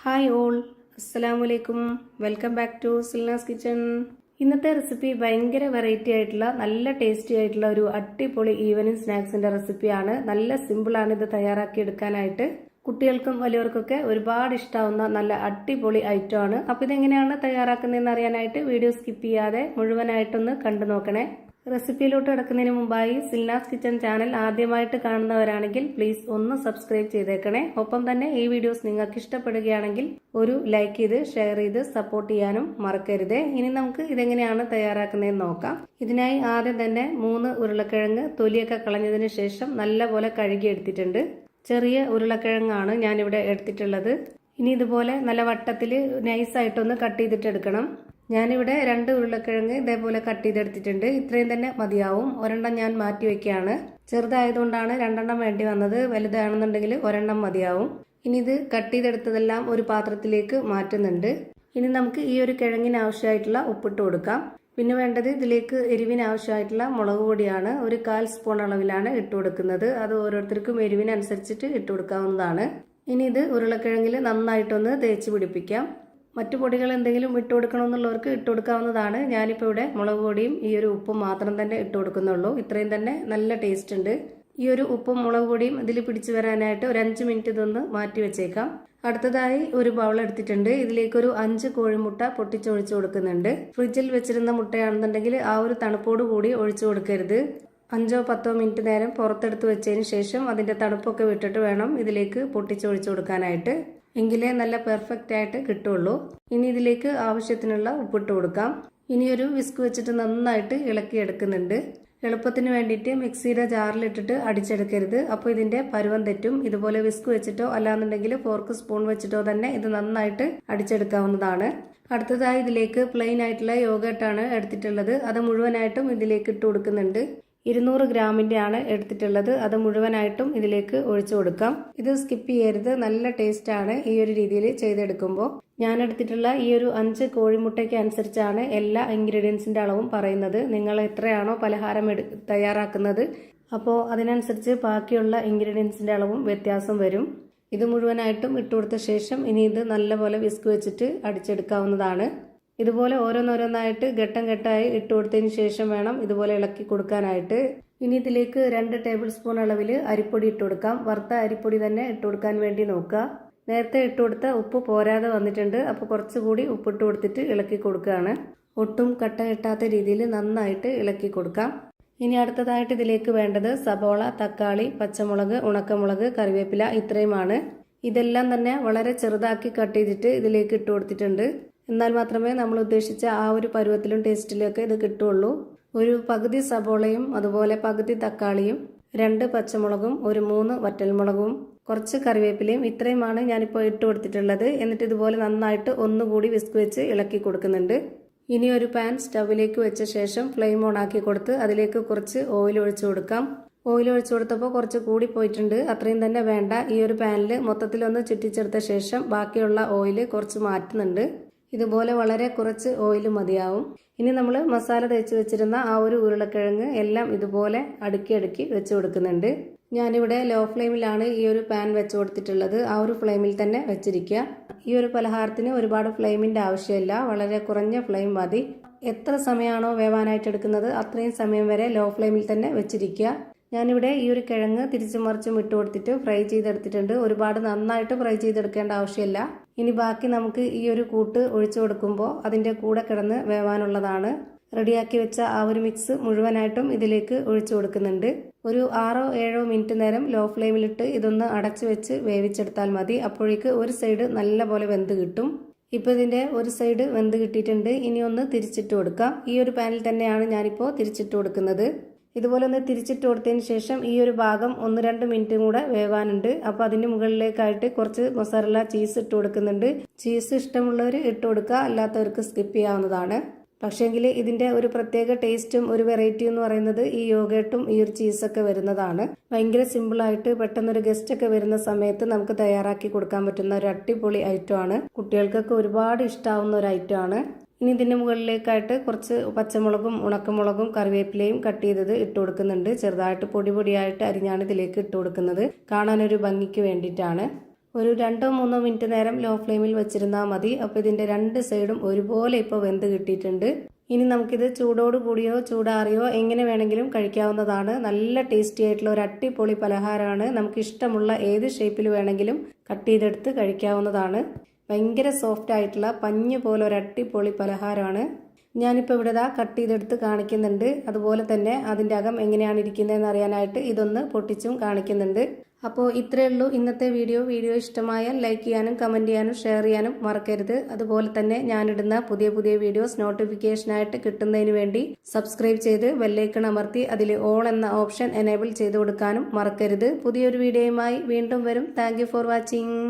Hi all, അസ്സലാമലൈക്കും. Welcome back to Silna's kitchen. ഇന്നത്തെ recipe ഭയങ്കര വെറൈറ്റി ആയിട്ടുള്ള നല്ല ടേസ്റ്റി ആയിട്ടുള്ള ഒരു അടിപൊളി ഈവനിങ് സ്നാക്സിന്റെ റെസിപ്പിയാണ്. നല്ല സിമ്പിളാണ് ഇത് തയ്യാറാക്കി എടുക്കാനായിട്ട്. കുട്ടികൾക്കും വലിയവർക്കൊക്കെ ഒരുപാട് ഇഷ്ടാവുന്ന നല്ല അടിപൊളി ഐറ്റം ആണ്. അപ്പോൾ ഇതെങ്ങനെയാണ് തയ്യാറാക്കുന്നതെന്ന് അറിയാനായിട്ട് വീഡിയോ സ്കിപ്പ് ചെയ്യാതെ മുഴുവനായിട്ടൊന്ന് കണ്ടു നോക്കണേ. റെസിപ്പിയിലോട്ട് കിടക്കുന്നതിന് മുമ്പായി സിൽനാസ് കിച്ചൺ ചാനൽ ആദ്യമായിട്ട് കാണുന്നവരാണെങ്കിൽ പ്ലീസ് ഒന്ന് സബ്സ്ക്രൈബ് ചെയ്തേക്കണേ. ഒപ്പം തന്നെ ഈ വീഡിയോസ് നിങ്ങൾക്ക് ഇഷ്ടപ്പെടുകയാണെങ്കിൽ ഒരു ലൈക്ക് ചെയ്ത് ഷെയർ ചെയ്ത് സപ്പോർട്ട് ചെയ്യാനും മറക്കരുത്. ഇനി നമുക്ക് ഇതെങ്ങനെയാണ് തയ്യാറാക്കുന്നതെന്ന് നോക്കാം. ഇതിനായി ആദ്യം തന്നെ 3 ഉരുളക്കിഴങ്ങ് തൊലിയൊക്കെ കളഞ്ഞതിന് ശേഷം നല്ലപോലെ കഴുകി എടുത്തിട്ടുണ്ട്. ചെറിയ ഉരുളക്കിഴങ്ങാണ് ഞാനിവിടെ എടുത്തിട്ടുള്ളത്. ഇനി ഇതുപോലെ നല്ല വട്ടത്തിൽ നൈസായിട്ടൊന്ന് കട്ട് ചെയ്തിട്ട് എടുക്കണം. ഞാനിവിടെ 2 ഉരുളക്കിഴങ്ങ് ഇതേപോലെ കട്ട് ചെയ്തെടുത്തിട്ടുണ്ട്. ഇത്രയും തന്നെ മതിയാവും. ഒരെണ്ണം ഞാൻ മാറ്റി വയ്ക്കുകയാണ്. ചെറുതായതുകൊണ്ടാണ് 2 വേണ്ടി വന്നത്. വലുതാണെന്നുണ്ടെങ്കിൽ ഒരെണ്ണം മതിയാവും. ഇനി ഇത് കട്ട് ചെയ്തെടുത്തതെല്ലാം ഒരു പാത്രത്തിലേക്ക് മാറ്റുന്നുണ്ട്. ഇനി നമുക്ക് ഈ ഒരു കിഴങ്ങിന് ആവശ്യമായിട്ടുള്ള ഉപ്പിട്ട് കൊടുക്കാം. പിന്നെ വേണ്ടത് ഇതിലേക്ക് എരിവിന് ആവശ്യമായിട്ടുള്ള മുളക് പൊടിയാണ്. ഒരു 1/4 സ്പൂൺ അളവിലാണ് ഇട്ട് കൊടുക്കുന്നത്. അത് ഓരോരുത്തർക്കും എരിവിനനുസരിച്ചിട്ട് ഇട്ട് കൊടുക്കാവുന്നതാണ്. ഇനി ഇത് ഉരുളക്കിഴങ്ങിൽ നന്നായിട്ടൊന്ന് തേച്ച് പിടിപ്പിക്കാം. മറ്റു പൊടികൾ എന്തെങ്കിലും ഇട്ട് കൊടുക്കണമെന്നുള്ളവർക്ക് ഇട്ട് കൊടുക്കാവുന്നതാണ്. ഞാനിപ്പോൾ ഇവിടെ മുളക് പൊടിയും ഈ ഒരു ഉപ്പും മാത്രം തന്നെ ഇട്ട് കൊടുക്കുന്നുള്ളൂ. ഇത്രയും തന്നെ നല്ല ടേസ്റ്റ് ഉണ്ട്. ഈ ഒരു ഉപ്പും മുളക് പൊടിയും ഇതിൽ പിടിച്ചു വരാനായിട്ട് ഒരു 5 മിനിറ്റ് ഇതൊന്ന് മാറ്റി വെച്ചേക്കാം. അടുത്തതായി ഒരു ബൗൾ എടുത്തിട്ടുണ്ട്. ഇതിലേക്കൊരു 5 കോഴിമുട്ട പൊട്ടിച്ചൊഴിച്ചു കൊടുക്കുന്നുണ്ട്. ഫ്രിഡ്ജിൽ വെച്ചിരുന്ന മുട്ടയാണെന്നുണ്ടെങ്കിൽ ആ ഒരു തണുപ്പോട് കൂടി ഒഴിച്ചു കൊടുക്കരുത്. 5-10 മിനിറ്റ് നേരം പുറത്തെടുത്ത് വെച്ചതിന് ശേഷം അതിന്റെ തണുപ്പൊക്കെ വിട്ടിട്ട് വേണം ഇതിലേക്ക് പൊട്ടിച്ചൊഴിച്ചു കൊടുക്കാനായിട്ട്. എങ്കിലേ നല്ല പെർഫെക്റ്റ് ആയിട്ട് കിട്ടുള്ളൂ. ഇനി ഇതിലേക്ക് ആവശ്യത്തിനുള്ള ഉപ്പിട്ട് കൊടുക്കാം. ഇനി ഒരു വിസ്ക് വെച്ചിട്ട് നന്നായിട്ട് ഇളക്കി എടുക്കുന്നുണ്ട്. എളുപ്പത്തിന് വേണ്ടിയിട്ട് മിക്സിയുടെ ജാറിലിട്ടിട്ട് അടിച്ചെടുക്കരുത്. അപ്പോൾ ഇതിന്റെ പരുവം തെറ്റും. ഇതുപോലെ വിസ്ക് വെച്ചിട്ടോ അല്ലാന്നുണ്ടെങ്കിൽ ഫോർക്ക് സ്പൂൺ വെച്ചിട്ടോ തന്നെ ഇത് നന്നായിട്ട് അടിച്ചെടുക്കാവുന്നതാണ്. അടുത്തതായി ഇതിലേക്ക് പ്ലെയിൻ ആയിട്ടുള്ള യോഗട്ടാണ് എടുത്തിട്ടുള്ളത്. അത് മുഴുവനായിട്ടും ഇതിലേക്ക് ഇട്ട് കൊടുക്കുന്നുണ്ട്. 200 ഗ്രാമിന്റെ ആണ് എടുത്തിട്ടുള്ളത്. അത് മുഴുവനായിട്ടും ഇതിലേക്ക് ഒഴിച്ചു കൊടുക്കാം. ഇത് സ്കിപ്പ് ചെയ്യരുത്. നല്ല ടേസ്റ്റ് ആണ് ഈ ഒരു രീതിയിൽ ചെയ്തെടുക്കുമ്പോൾ. ഞാൻ എടുത്തിട്ടുള്ള ഈ ഒരു 5 കോഴിമുട്ടയ്ക്ക് അനുസരിച്ചാണ് എല്ലാ ഇൻഗ്രീഡിയൻസിന്റെ അളവും പറയുന്നത്. നിങ്ങൾ എത്രയാണോ പലഹാരം തയ്യാറാക്കുന്നത് അപ്പോൾ അതിനനുസരിച്ച് ബാക്കിയുള്ള ഇൻഗ്രീഡിയൻസിന്റെ അളവും വ്യത്യാസം വരും. ഇത് മുഴുവനായിട്ടും ഇട്ട് കൊടുത്ത ശേഷം ഇനി ഇത് നല്ലപോലെ വിസ്ക് വെച്ചിട്ട് അടിച്ചെടുക്കാവുന്നതാണ്. ഇതുപോലെ ഓരോന്നോരോന്നായിട്ട് ഘട്ടം ഘട്ടമായി ഇട്ട് കൊടുത്തതിന് ശേഷം വേണം ഇതുപോലെ ഇളക്കി കൊടുക്കാനായിട്ട്. ഇനി ഇതിലേക്ക് 2 ടേബിൾ സ്പൂൺ അളവിൽ അരിപ്പൊടി ഇട്ട് കൊടുക്കാം. വറുത്ത അരിപ്പൊടി തന്നെ ഇട്ട് കൊടുക്കാൻ വേണ്ടി നോക്കുക. നേരത്തെ ഇട്ട് കൊടുത്ത ഉപ്പ് പോരാതെ വന്നിട്ടുണ്ട്. അപ്പോൾ കുറച്ചുകൂടി ഉപ്പിട്ട് കൊടുത്തിട്ട് ഇളക്കി കൊടുക്കുകയാണ്. ഒട്ടും കട്ട കെട്ടാത്ത രീതിയിൽ നന്നായിട്ട് ഇളക്കി കൊടുക്കാം. ഇനി അടുത്തതായിട്ട് ഇതിലേക്ക് വേണ്ടത് സബോള, തക്കാളി, പച്ചമുളക്, ഉണക്കമുളക്, കറിവേപ്പില ഇത്രയുമാണ്. ഇതെല്ലാം തന്നെ വളരെ ചെറുതാക്കി കട്ട് ചെയ്തിട്ട് ഇതിലേക്ക് ഇട്ട് കൊടുത്തിട്ടുണ്ട്. എന്നാൽ മാത്രമേ നമ്മൾ ഉദ്ദേശിച്ച ആ ഒരു പരുവത്തിലും ടേസ്റ്റിലും ഒക്കെ ഇത് കിട്ടുള്ളൂ. ഒരു പകുതി സബോളയും അതുപോലെ പകുതി തക്കാളിയും 2 പച്ചമുളകും ഒരു 3 വറ്റൽമുളകും കുറച്ച് കറിവേപ്പിലയും ഇത്രയുമാണ് ഞാനിപ്പോൾ ഇട്ട് കൊടുത്തിട്ടുള്ളത്. എന്നിട്ട് ഇതുപോലെ നന്നായിട്ട് ഒന്നുകൂടി വിസ്ക് വെച്ച് ഇളക്കി കൊടുക്കുന്നുണ്ട്. ഇനി ഒരു പാൻ സ്റ്റൗവിലേക്ക് വെച്ച ശേഷം ഫ്ലെയിം ഓൺ ആക്കി കൊടുത്ത് അതിലേക്ക് കുറച്ച് ഓയിൽ ഒഴിച്ചു കൊടുക്കാം. ഓയിൽ ഒഴിച്ചു കൊടുത്തപ്പോൾ കുറച്ച് കൂടി പോയിട്ടുണ്ട്. അത്രയും തന്നെ വേണ്ട. ഈ ഒരു പാനിൽ മൊത്തത്തിലൊന്ന് ചുറ്റിച്ചെടുത്ത ശേഷം ബാക്കിയുള്ള ഓയിൽ കുറച്ച് മാറ്റുന്നുണ്ട്. ഇതുപോലെ വളരെ കുറച്ച് ഓയിൽ മതിയാവും. ഇനി നമ്മൾ മസാല തേച്ച് വെച്ചിരുന്ന ആ ഒരു ഉരുളക്കിഴങ്ങ് എല്ലാം ഇതുപോലെ അടുക്കി അടുക്കി വെച്ച് കൊടുക്കുന്നുണ്ട്. ഞാനിവിടെ ലോ ഫ്ലെയിമിലാണ് ഈ ഒരു പാൻ വെച്ച് കൊടുത്തിട്ടുള്ളത്. ആ ഒരു ഫ്ലെയിമിൽ തന്നെ വെച്ചിരിക്കുക. ഈ ഒരു പലഹാരത്തിന് ഒരുപാട് ഫ്ലെയിമിന്റെ ആവശ്യമില്ല. വളരെ കുറഞ്ഞ ഫ്ലെയിം മതി. എത്ര സമയമാണോ വേവാനായിട്ട് എടുക്കുന്നത് അത്രയും സമയം വരെ ലോ ഫ്ലെയിമിൽ തന്നെ വെച്ചിരിക്കുക. ഞാനിവിടെ ഈ ഒരു കിഴങ്ങ് തിരിച്ചും മറിച്ചും ഇട്ട് കൊടുത്തിട്ട് ഫ്രൈ ചെയ്തെടുത്തിട്ടുണ്ട്. ഒരുപാട് നന്നായിട്ട് ഫ്രൈ ചെയ്തെടുക്കേണ്ട ആവശ്യമില്ല. ഇനി ബാക്കി നമുക്ക് ഈ ഒരു കൂട്ട് ഒഴിച്ചു കൊടുക്കുമ്പോൾ അതിന്റെ കൂടെ കിടന്ന് വേവാനുള്ളതാണ്. റെഡിയാക്കി വെച്ച ആ ഒരു മിക്സ് മുഴുവനായിട്ടും ഇതിലേക്ക് ഒഴിച്ചു കൊടുക്കുന്നുണ്ട്. ഒരു 6-7 മിനിറ്റ് നേരം ലോ ഫ്ലെയിമിലിട്ട് ഇതൊന്ന് അടച്ചു വെച്ച് വേവിച്ചെടുത്താൽ മതി. അപ്പോഴേക്ക് ഒരു സൈഡ് നല്ലപോലെ വെന്ത് കിട്ടും. ഇപ്പോൾ ഇതിന്റെ ഒരു സൈഡ് വെന്ത് കിട്ടിയിട്ടുണ്ട്. ഇനി ഒന്ന് തിരിച്ചിട്ട് കൊടുക്കാം. ഈ ഒരു പാനിൽ തന്നെയാണ് ഞാനിപ്പോൾ തിരിച്ചിട്ട് കൊടുക്കുന്നത്. ഇതുപോലെ ഒന്ന് തിരിച്ചിട്ട് കൊടുത്തതിന് ശേഷം ഈ ഒരു ഭാഗം 1-2 മിനിറ്റും കൂടെ വേവാനുണ്ട്. അപ്പോൾ അതിന് മുകളിലേക്കായിട്ട് കുറച്ച് മൊസറല്ല ചീസ് ഇട്ട് കൊടുക്കുന്നുണ്ട്. ചീസ് ഇഷ്ടമുള്ളവർ ഇട്ട് കൊടുക്കുക, അല്ലാത്തവർക്ക് സ്കിപ്പ് ചെയ്യാവുന്നതാണ്. പക്ഷേങ്കിൽ ഇതിന്റെ ഒരു പ്രത്യേക ടേസ്റ്റും ഒരു വെറൈറ്റി എന്ന് പറയുന്നത് ഈ യോഗട്ടും ഈ ഒരു ചീസൊക്കെ വരുന്നതാണ്. ഭയങ്കര സിമ്പിളായിട്ട് പെട്ടെന്നൊരു ഗസ്റ്റ് ഒക്കെ വരുന്ന സമയത്ത് നമുക്ക് തയ്യാറാക്കി കൊടുക്കാൻ പറ്റുന്ന ഒരു അടിപൊളി ഐറ്റം ആണ്. കുട്ടികൾക്കൊക്കെ ഒരുപാട് ഇഷ്ടാവുന്ന ഒരു ഐറ്റം ആണ്. ഇനി ഇതിന്റെ മുകളിലേക്കായിട്ട് കുറച്ച് പച്ചമുളകും ഉണക്കമുളകും കറിവേപ്പിലയും കട്ട് ചെയ്തത് ഇട്ട് കൊടുക്കുന്നുണ്ട്. ചെറുതായിട്ട് പൊടി പൊടിയായിട്ട് അരിഞ്ഞാണ് ഇതിലേക്ക് ഇട്ട് കൊടുക്കുന്നത്. കാണാനൊരു ഭംഗിക്ക് വേണ്ടിയിട്ടാണ്. ഒരു 2-3 മിനിറ്റ് നേരം ലോ ഫ്ലെയിമിൽ വെച്ചിരുന്നാൽ മതി. അപ്പോൾ ഇതിൻ്റെ 2 സൈഡും ഒരുപോലെ ഇപ്പോൾ വെന്ത് കിട്ടിയിട്ടുണ്ട്. ഇനി നമുക്കിത് ചൂടോട് കൂടിയോ ചൂടാറിയോ എങ്ങനെ വേണമെങ്കിലും കഴിക്കാവുന്നതാണ്. നല്ല ടേസ്റ്റി ആയിട്ടുള്ള ഒരു അടിപൊളി പലഹാരമാണ്. നമുക്ക് ഇഷ്ടമുള്ള ഏത് ഷേപ്പിൽ വേണമെങ്കിലും കട്ട് ചെയ്തെടുത്ത് കഴിക്കാവുന്നതാണ്. ഭയങ്കര സോഫ്റ്റ് ആയിട്ടുള്ള പഞ്ഞ് പോലെ ഒരു അടിപൊളി പലഹാരമാണ്. ഞാനിപ്പോൾ ഇവിടെ കട്ട് ചെയ്തെടുത്ത് കാണിക്കുന്നുണ്ട്. അതുപോലെ തന്നെ അതിൻ്റെ അകം എങ്ങനെയാണ് ഇരിക്കുന്നതെന്ന് അറിയാനായിട്ട് ഇതൊന്ന് പൊട്ടിച്ചും കാണിക്കുന്നുണ്ട്. അപ്പോൾ ഇത്രയേ ഉള്ളൂ ഇന്നത്തെ വീഡിയോ ഇഷ്ടമായാൽ ലൈക്ക് ചെയ്യാനും കമൻറ്റ് ചെയ്യാനും ഷെയർ ചെയ്യാനും മറക്കരുത്. അതുപോലെ തന്നെ ഞാനിടുന്ന പുതിയ വീഡിയോസ് നോട്ടിഫിക്കേഷനായിട്ട് കിട്ടുന്നതിന് വേണ്ടി സബ്സ്ക്രൈബ് ചെയ്ത് ബെല്ലൈക്കൺ അമർത്തി അതിൽ ഓൾ എന്ന ഓപ്ഷൻ എനേബിൾ ചെയ്ത് കൊടുക്കാനും മറക്കരുത്. പുതിയൊരു വീഡിയോയുമായി വീണ്ടും വരും. Thank you for watching.